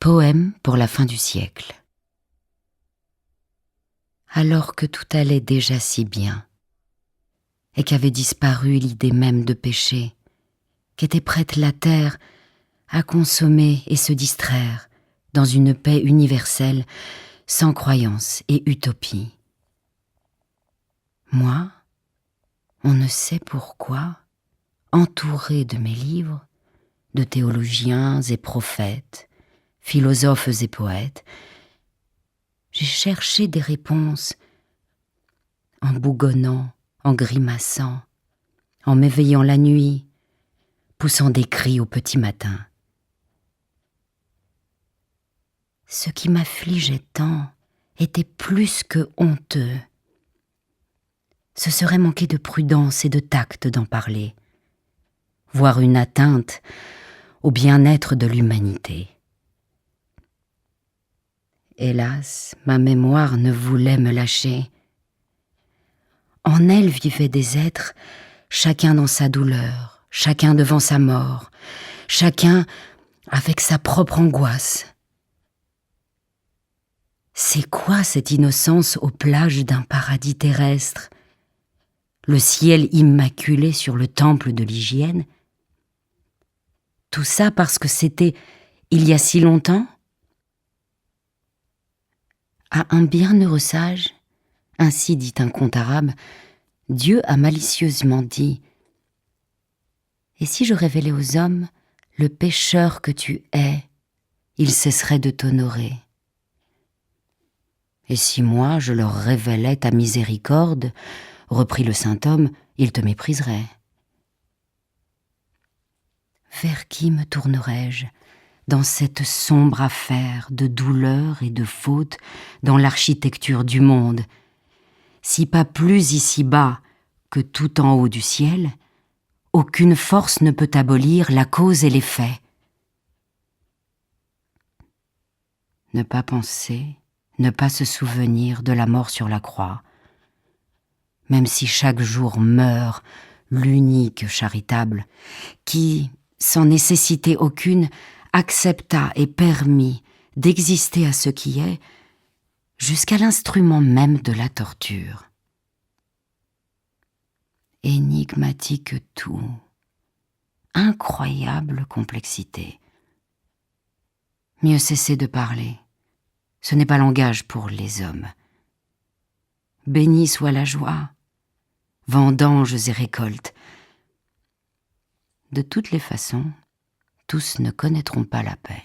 Poème pour la fin du siècle. Alors que tout allait déjà si bien, et qu'avait disparu l'idée même de péché, qu'était prête la terre à consommer et se distraire dans une paix universelle, sans croyance et utopie. Moi, on ne sait pourquoi, entouré de mes livres, de théologiens et prophètes, philosophes et poètes, j'ai cherché des réponses en bougonnant, en grimaçant, en m'éveillant la nuit, poussant des cris au petit matin. Ce qui m'affligeait tant était plus que honteux. Ce serait manquer de prudence et de tact d'en parler, voire une atteinte au bien-être de l'humanité. Hélas, ma mémoire ne voulait me lâcher. En elle vivaient des êtres, chacun dans sa douleur, chacun devant sa mort, chacun avec sa propre angoisse. C'est quoi cette innocence aux plages d'un paradis terrestre? Le ciel immaculé sur le temple de l'hygiène? Tout ça parce que c'était il y a si longtemps? À un bienheureux sage, ainsi dit un conte arabe, Dieu a malicieusement dit « Et si je révélais aux hommes le pécheur que tu es, ils cesseraient de t'honorer. Et si moi je leur révélais ta miséricorde, reprit le saint homme, ils te mépriseraient. Vers qui me tournerais-je dans cette sombre affaire de douleur et de faute dans l'architecture du monde, si pas plus ici-bas que tout en haut du ciel, aucune force ne peut abolir la cause et les faits. Ne pas penser, ne pas se souvenir de la mort sur la croix, même si chaque jour meurt l'unique charitable, qui, sans nécessité aucune, accepta et permit d'exister à ce qui est, jusqu'à l'instrument même de la torture. Énigmatique tout, incroyable complexité. Mieux cesser de parler, ce n'est pas langage pour les hommes. Béni soit la joie, vendanges et récoltes. De toutes les façons, tous ne connaîtront pas la paix.